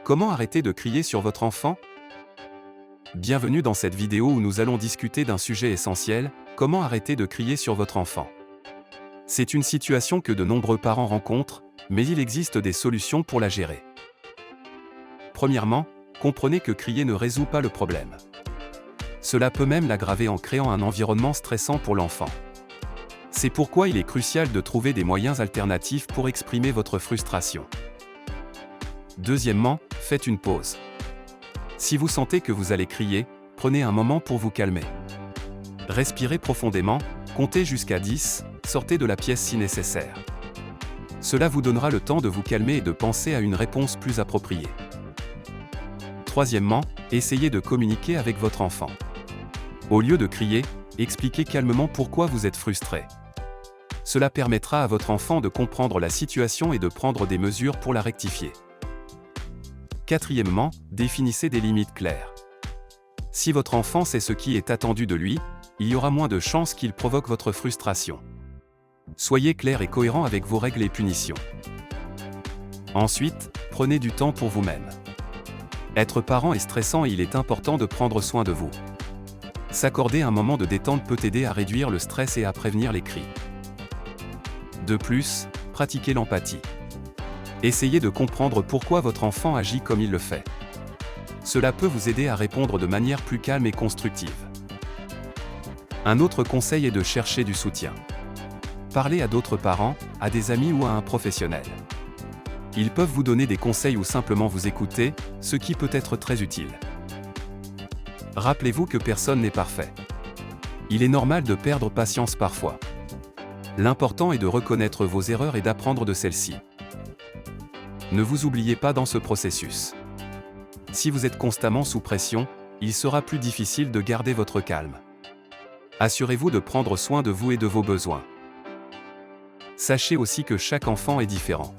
Comment arrêter de crier sur votre enfant? Bienvenue dans cette vidéo où nous allons discuter d'un sujet essentiel, comment arrêter de crier sur votre enfant. C'est une situation que de nombreux parents rencontrent, mais il existe des solutions pour la gérer. Premièrement, comprenez que crier ne résout pas le problème. Cela peut même l'aggraver en créant un environnement stressant pour l'enfant. C'est pourquoi il est crucial de trouver des moyens alternatifs pour exprimer votre frustration. Deuxièmement, faites une pause. Si vous sentez que vous allez crier, prenez un moment pour vous calmer. Respirez profondément, comptez jusqu'à 10, sortez de la pièce si nécessaire. Cela vous donnera le temps de vous calmer et de penser à une réponse plus appropriée. Troisièmement, essayez de communiquer avec votre enfant. Au lieu de crier, expliquez calmement pourquoi vous êtes frustré. Cela permettra à votre enfant de comprendre la situation et de prendre des mesures pour la rectifier. Quatrièmement, définissez des limites claires. Si votre enfant sait ce qui est attendu de lui, il y aura moins de chances qu'il provoque votre frustration. Soyez clair et cohérent avec vos règles et punitions. Ensuite, prenez du temps pour vous-même. Être parent est stressant et il est important de prendre soin de vous. S'accorder un moment de détente peut aider à réduire le stress et à prévenir les cris. De plus, pratiquez l'empathie. Essayez de comprendre pourquoi votre enfant agit comme il le fait. Cela peut vous aider à répondre de manière plus calme et constructive. Un autre conseil est de chercher du soutien. Parlez à d'autres parents, à des amis ou à un professionnel. Ils peuvent vous donner des conseils ou simplement vous écouter, ce qui peut être très utile. Rappelez-vous que personne n'est parfait. Il est normal de perdre patience parfois. L'important est de reconnaître vos erreurs et d'apprendre de celles-ci. Ne vous oubliez pas dans ce processus. Si vous êtes constamment sous pression, il sera plus difficile de garder votre calme. Assurez-vous de prendre soin de vous et de vos besoins. Sachez aussi que chaque enfant est différent.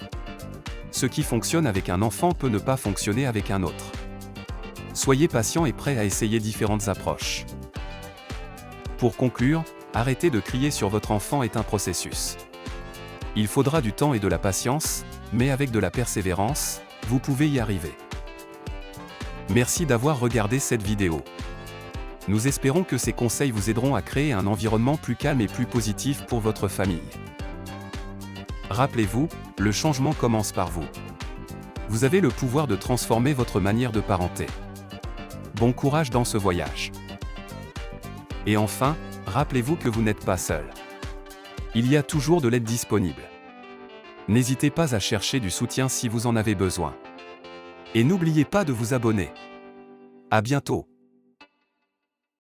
Ce qui fonctionne avec un enfant peut ne pas fonctionner avec un autre. Soyez patient et prêt à essayer différentes approches. Pour conclure, arrêter de crier sur votre enfant est un processus. Il faudra du temps et de la patience, mais avec de la persévérance, vous pouvez y arriver. Merci d'avoir regardé cette vidéo. Nous espérons que ces conseils vous aideront à créer un environnement plus calme et plus positif pour votre famille. Rappelez-vous, le changement commence par vous. Vous avez le pouvoir de transformer votre manière de parenter. Bon courage dans ce voyage. Et enfin, rappelez-vous que vous n'êtes pas seul. Il y a toujours de l'aide disponible. N'hésitez pas à chercher du soutien si vous en avez besoin. Et n'oubliez pas de vous abonner. À bientôt.